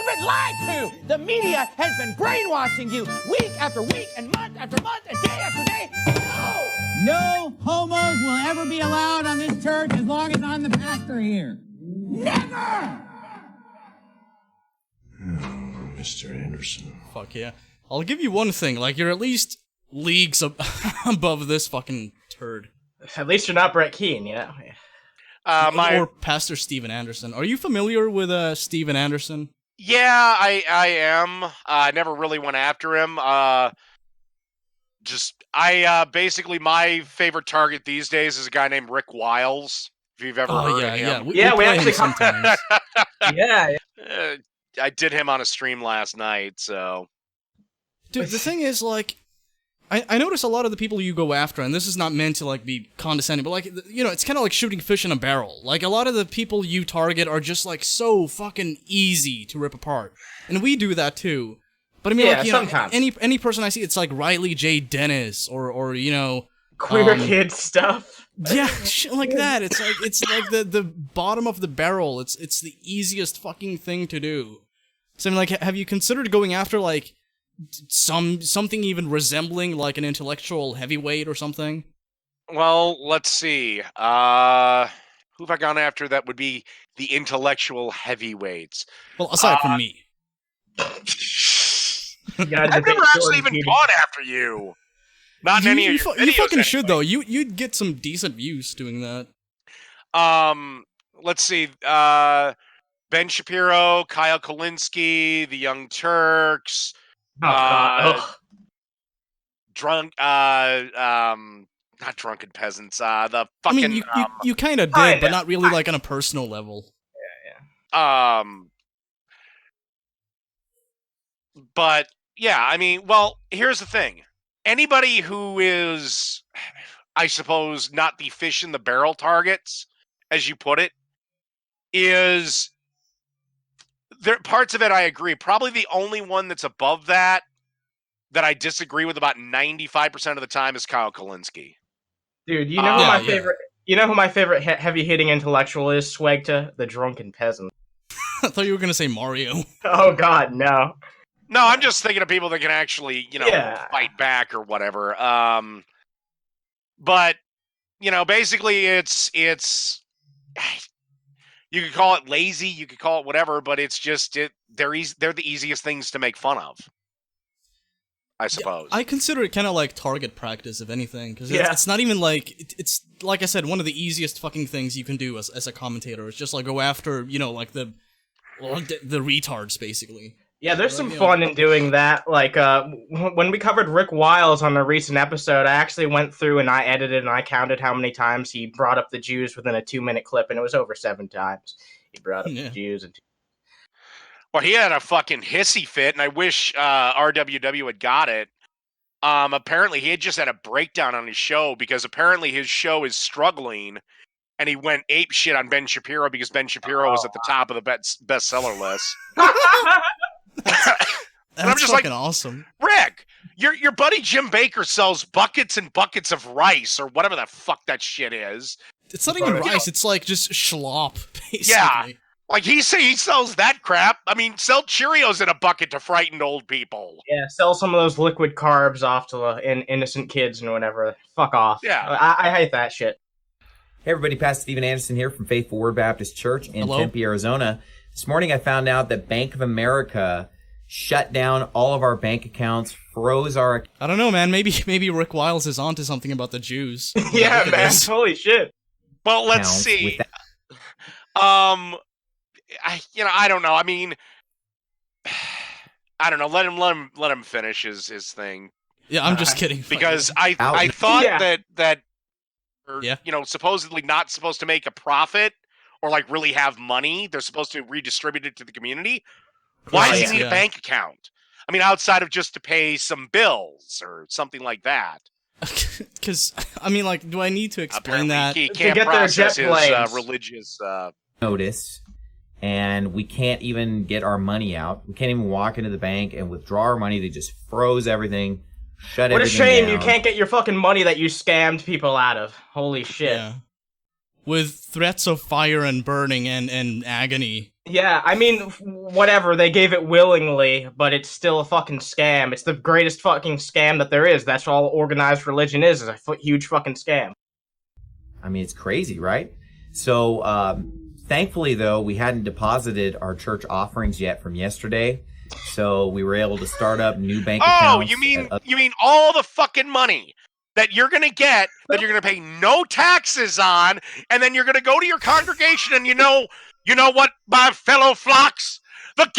You've been lied to. The media has been brainwashing you week after week and month after month and day after day. No homos will ever be allowed on this church as long as I'm the pastor here. Never! Oh, Mr. Anderson. Fuck yeah. I'll give you one thing, like, you're at least leagues above this fucking turd. At least you're not Brett Keane, you know? Or Pastor Steven Anderson. Are you familiar with Steven Anderson? Yeah, I am. I never really went after him. Basically, my favorite target these days is a guy named Rick Wiles. If you've ever heard of him. We play him sometimes. Yeah. I did him on a stream last night, so. Dude, the thing is, like, I notice a lot of the people you go after, and this is not meant to, like, be condescending, but, like, you know, it's kind of like shooting fish in a barrel. Like, a lot of the people you target are just, like, so fucking easy to rip apart. And we do that, too. But, I mean, like, you sometimes. know, any person I see, it's like Riley J. Dennis, or you know... Queer kid stuff. Yeah, shit like that. It's like the bottom of the barrel. It's the easiest fucking thing to do. So, I mean, like, have you considered going after, like, something even resembling like an intellectual heavyweight or something? Well, let's see. Who have I gone after that would be the intellectual heavyweights? Well, aside from me. I've never actually even gone after you. Not in any of your videos, you fucking anyway. should, though. You'd get some decent views doing that. Let's see. Ben Shapiro, Kyle Kolinsky, the Young Turks. Not drunken peasants. The fucking. I mean, you kind of did, but not really like on a personal level. Yeah. But yeah, I mean, well, here's the thing. Anybody who is, I suppose, not the fish in the barrel targets, as you put it, is there parts of it I agree. Probably the only one that's above that I disagree with about 95% of the time is Kyle Kolinsky. Dude, you know who my favorite? You know who my favorite heavy hitting intellectual is? Swagta, the drunken peasant. I thought you were gonna say Mario. Oh God, no. No, I'm just thinking of people that can actually, you know, fight back or whatever. But you know, basically, it's you could call it lazy, you could call it whatever, but it's just they're the easiest things to make fun of, I suppose. Yeah, I consider it kind of like target practice, if anything, because it's not even like it's like I said, one of the easiest fucking things you can do as a commentator. It's just like go after, you know, like the retards, basically. Yeah, there's some fun in doing that. Like, when we covered Rick Wiles on a recent episode, I actually went through and I edited and I counted how many times he brought up the Jews within a 2-minute clip, and it was over 7 times he brought up the Jews. Well, he had a fucking hissy fit, and I wish RWW had got it. Apparently, he had just had a breakdown on his show because apparently his show is struggling, and he went ape shit on Ben Shapiro because Ben Shapiro was at the top of the bestseller list. That's I'm just fucking like, awesome. Rick, your buddy Jim Baker sells buckets and buckets of rice or whatever the fuck that shit is. It's not even rice, it's like just schlop, basically. Yeah, like he sells that crap. I mean, sell Cheerios in a bucket to frightened old people. Yeah, sell some of those liquid carbs off to the innocent kids and whatever. Fuck off. Yeah. I hate that shit. Hey everybody, Pastor Steven Anderson here from Faithful Word Baptist Church in Tempe, Arizona. This morning I found out that Bank of America shut down all of our bank accounts, froze our... I don't know, man. Maybe Rick Wiles is onto something about the Jews. Yeah, man. Holy shit. Well, let's see. I don't know. I mean, I don't know. Let him finish his thing. Yeah, I'm just kidding. Because I thought that you know, supposedly not supposed to make a profit or like really have money. They're supposed to redistribute it to the community. Why does he need a bank account? I mean, outside of just to pay some bills or something like that. Because, I mean, like, do I need to explain that? He can't process his religious... notice, and we can't even get our money out. We can't even walk into the bank and withdraw our money. They just froze everything, shut everything down. What a shame you can't get your fucking money that you scammed people out of. Holy shit. Yeah. With threats of fire and burning and agony. Yeah, I mean, whatever, they gave it willingly, but it's still a fucking scam. It's the greatest fucking scam that there is. That's all organized religion is a huge fucking scam. I mean, it's crazy, right? So, thankfully, though, we hadn't deposited our church offerings yet from yesterday, so we were able to start up new bank accounts. Oh, you mean all the fucking money that you're gonna get, that you're gonna pay no taxes on, and then you're gonna go to your congregation and you know what, my fellow flocks? The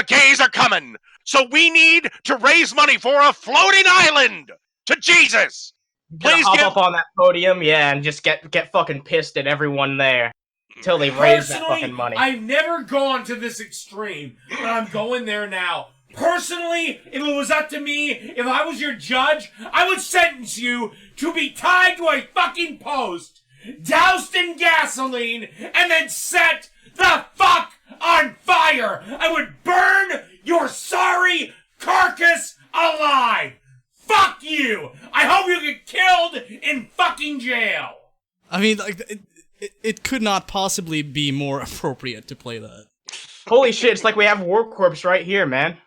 gays are coming. So we need to raise money for a floating island to Jesus. Please hop up on that podium, yeah, and just get fucking pissed at everyone there until they raise that fucking money. I've never gone to this extreme, but I'm going there now. Personally, if it was up to me, if I was your judge, I would sentence you to be tied to a fucking post, doused in gasoline, and then set the fuck on fire. I would burn your sorry carcass alive. Fuck you! I hope you get killed in fucking jail! I mean, like, it could not possibly be more appropriate to play that. Holy shit, it's like we have Warcorpse right here, man.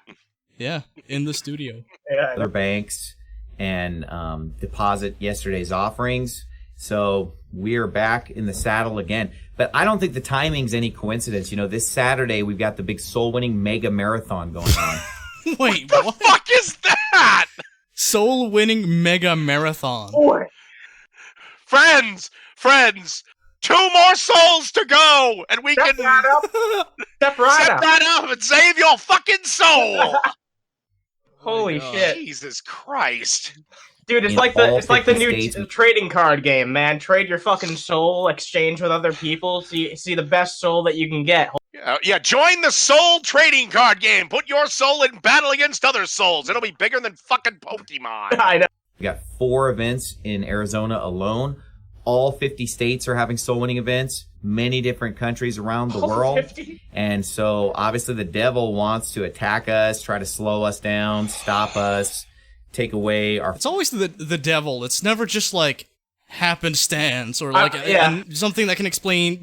Yeah, in the studio. Yeah. Other banks and deposit yesterday's offerings. So we're back in the saddle again. But I don't think the timing's any coincidence. You know, this Saturday we've got the big soul-winning mega marathon going on. Wait, What the fuck is that? Soul-winning mega marathon. Friends, 2 more souls to go, and we Step can right up. Step right up. and save your fucking soul. Holy shit. Jesus Christ. Dude, it's In like all the 50 new states. trading card game, man. Trade your fucking soul, exchange with other people, see the best soul that you can get. Yeah, join the soul trading card game. Put your soul in battle against other souls. It'll be bigger than fucking Pokemon. I know. We got 4 events in Arizona alone. All 50 states are having soul-winning events. Many different countries around the world. 50? And so, obviously, the devil wants to attack us, try to slow us down, stop us, take away our... It's always the devil. It's never just like happenstance or like something that can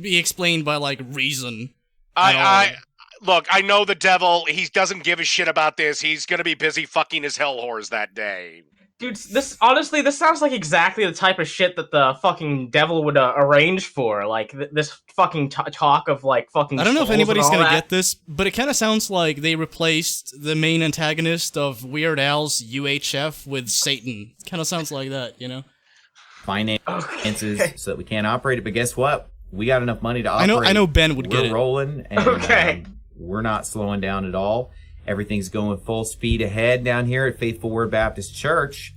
be explained by like reason. Look, I know the devil. He doesn't give a shit about this. He's gonna be busy fucking his hell whores that day. Dude, this sounds like exactly the type of shit that the fucking devil would arrange for. Like, this fucking talk of, like, fucking I don't know if souls and anybody's all gonna that. get this, but it kind of sounds like they replaced the main antagonist of Weird Al's UHF with Satan. It kind of sounds like that, you know? finances so that we can't operate it. But guess what? We got enough money to operate. I know Ben would get it. We're rolling, and Okay. we're not slowing down at all. Everything's going full speed ahead down here at Faithful Word Baptist Church.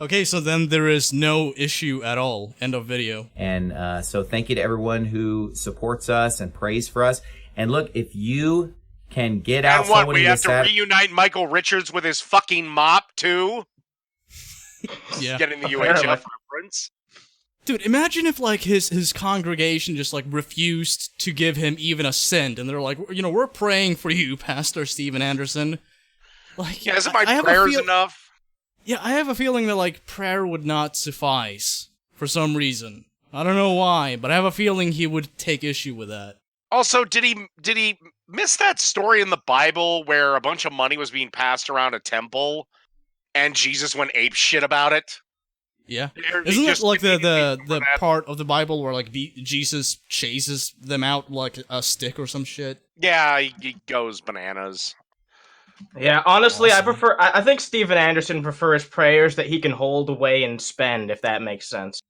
Okay, so then there is no issue at all. End of video. And so thank you to everyone who supports us and prays for us. And look, if you can get out And what, someone we in have this to Saturday- reunite Michael Richards with his fucking mop, too? Yeah. Getting the Apparently. UHF reference? Dude, imagine if like his congregation just like refused to give him even a cent, and they're like, you know, we're praying for you, Pastor Steven Anderson. Like, Yeah, isn't my I have a prayers feel- enough? Yeah, I have a feeling that like prayer would not suffice for some reason. I don't know why, but I have a feeling he would take issue with that. Also, did he miss that story in the Bible where a bunch of money was being passed around a temple, and Jesus went ape shit about it? Yeah, Or he isn't it just like the immediately the for that? part of the Bible where like Jesus chases them out like a stick or some shit? Yeah, he goes bananas. Yeah, honestly, Awesome. I think Steven Anderson prefers prayers that he can hold away and spend, if that makes sense.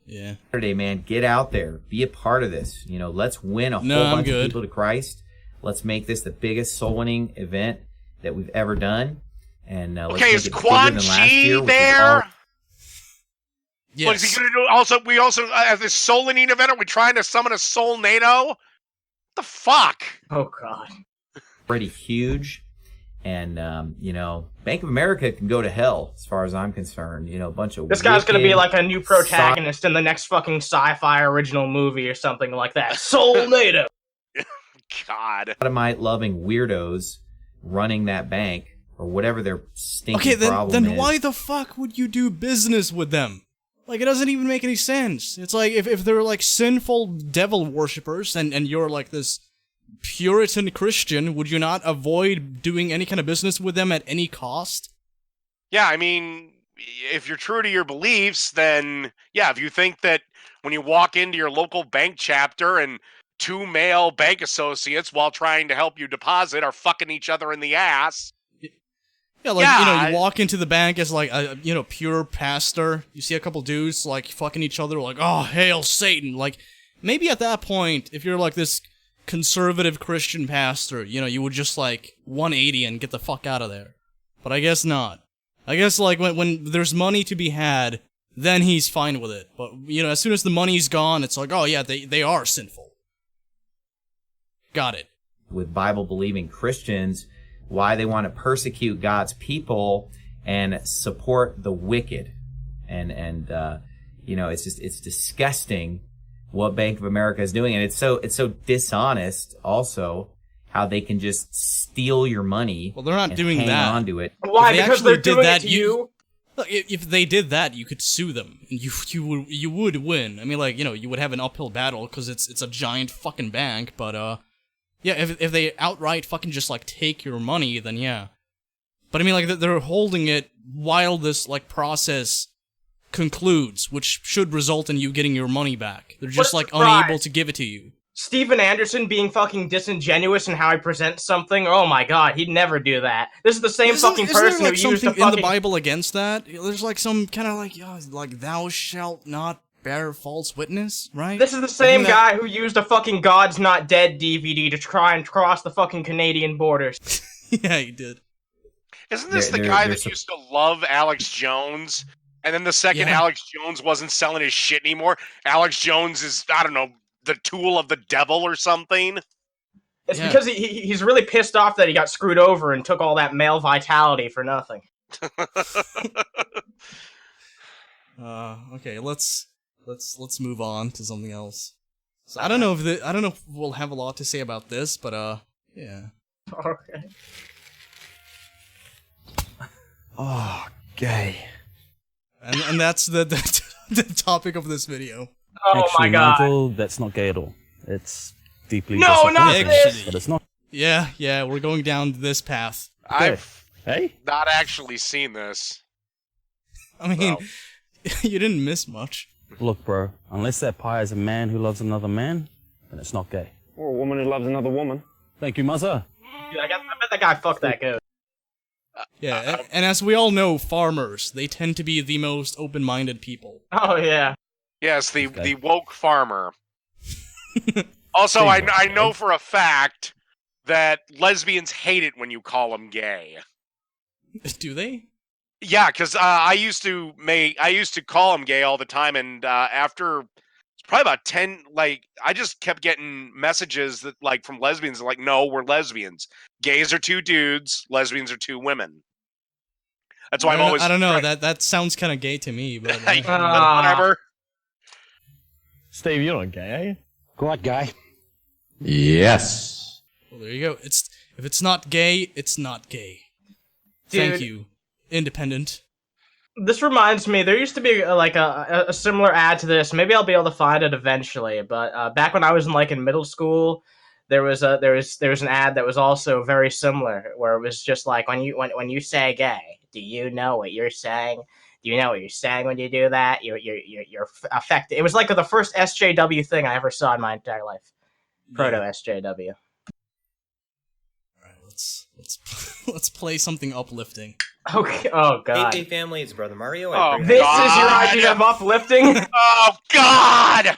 Yeah. Saturday, man, get out there, be a part of this. You know, let's win a No, whole I'm bunch of good. people to Christ. Let's make this the biggest soul-winning event that we've ever done. And let's Okay, make is it bigger Quan than last Chi year, which is there? all- Yes. What is he gonna do? Also, we also have this Soul-Leaning event. Are we trying to summon a Soul NATO? The fuck? Oh, God. Pretty huge. And, you know, Bank of America can go to hell as far as I'm concerned. You know, a bunch of This guy's gonna be wicked, like a new protagonist in the next fucking sci-fi original movie or something like that. Soul NATO! God. sodomite-loving weirdos running that bank or whatever their stinking Okay, problem then is. why the fuck would you do business with them? Like, it doesn't even make any sense. It's like, if they're like sinful devil worshippers and you're like this Puritan Christian, would you not avoid doing any kind of business with them at any cost? Yeah, I mean, if you're true to your beliefs, then yeah, if you think that when you walk into your local bank chapter and two male bank associates while trying to help you deposit are fucking each other in the ass. Yeah, like, you walk into the bank as like a, pure pastor. You see a couple dudes like fucking each other, like, oh, hail Satan. Like, maybe at that point, if you're like this conservative Christian pastor, you would just like 180 and get the fuck out of there. But I guess not. I guess like when there's money to be had, then he's fine with it. But, as soon as the money's gone, it's like, oh yeah, they are sinful. Got it. With Bible-believing Christians, why they want to persecute God's people and support the wicked. And it's disgusting what Bank of America is doing. And it's so dishonest also how they can just steal your money. Well, they're not and doing hang that. on to it. Why? Because they're doing it to you? Look, if they did that, you could sue them, and you would win. I mean, like, you would have an uphill battle because it's a giant fucking bank. But yeah, if they outright fucking just like take your money, then yeah. But I mean, like, they're holding it while this like process concludes, which should result in you getting your money back. They're just like unable to give it to you. Steven Anderson being fucking disingenuous in how he presents something. Oh my god, he'd never do that. This is the same fucking person there, like, who used the something fucking... in the Bible against that. There's like some kind of like thou shalt not bear false witness, right? This is the same guy who used a fucking God's Not Dead DVD to try and cross the fucking Canadian borders. Yeah, he did. Isn't this the guy that used to love Alex Jones? And then the second Alex Jones wasn't selling his shit anymore, Alex Jones is, I don't know, the tool of the devil or something? It's because he's really pissed off that he got screwed over and took all that male vitality for nothing. Okay, let's move on to something else. So I don't know if we'll have a lot to say about this, but yeah. Okay. Oh, gay. And that's the topic of this video. Oh actually, my god. Nigel, that's not gay at all. It's deeply No, not this! But it's not. Yeah, we're going down this path. I've Hey? not actually seen this. I mean, you didn't miss much. Look, bro, unless that pie is a man who loves another man, then it's not gay. Or a woman who loves another woman. Thank you, mother. Dude, I bet that guy fucked that goat. Yeah, and as we all know, farmers, they tend to be the most open-minded people. Oh, yeah. Yes, the woke farmer. Also, I know for a fact that lesbians hate it when you call them gay. Do they? Yeah, because I used to call them gay all the time, and after it's probably about 10, like, I just kept getting messages that, like, from lesbians, like, no, we're lesbians. Gays are two dudes, lesbians are two women. That's why I don't know. That sounds kind of gay to me, but whatever. Steve, you're not gay, are you? Quite gay. Yes. Well, there you go. If it's not gay, it's not gay. Dude. Thank you, independent. This reminds me, there used to be a similar ad to this. Maybe I'll be able to find it eventually. But back when I was in middle school, there was an ad that was also very similar, where it was just like, when you say gay, do you know what you're saying? Do you know what you're saying when you do that? You're affected. It was like the first SJW thing I ever saw in my entire life. Proto SJW. All right, let's play something uplifting. Okay. Oh god. Hey family, it's Brother Mario. This is your idea of uplifting? Oh god!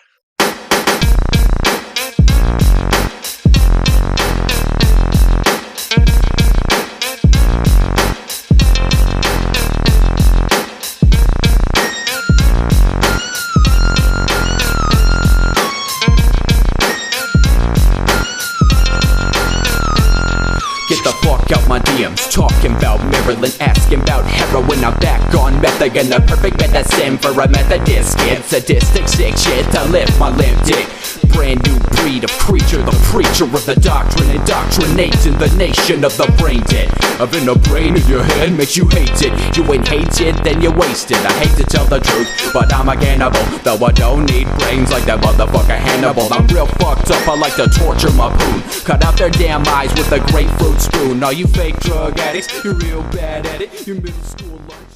Get the fuck out my DMs, talking about Maryland, asking about heroin. I'm back on meth again, the perfect medicine for a Methodist kid. Sadistic sick shit to lift my limp dick. Brand new breed of creature, the preacher of the doctrine, indoctrinating the nation of the brain dead. Of in the brain of your head makes you hate it. You ain't hated, then you wasted. I hate to tell the truth, but I'm a cannibal, though I don't need brains like that motherfucker cannibal. I'm real fucked up, I like to torture my poon. Cut out their damn eyes with a grapefruit spoon. All you fake drug addicts, you're real bad at it. Your middle school life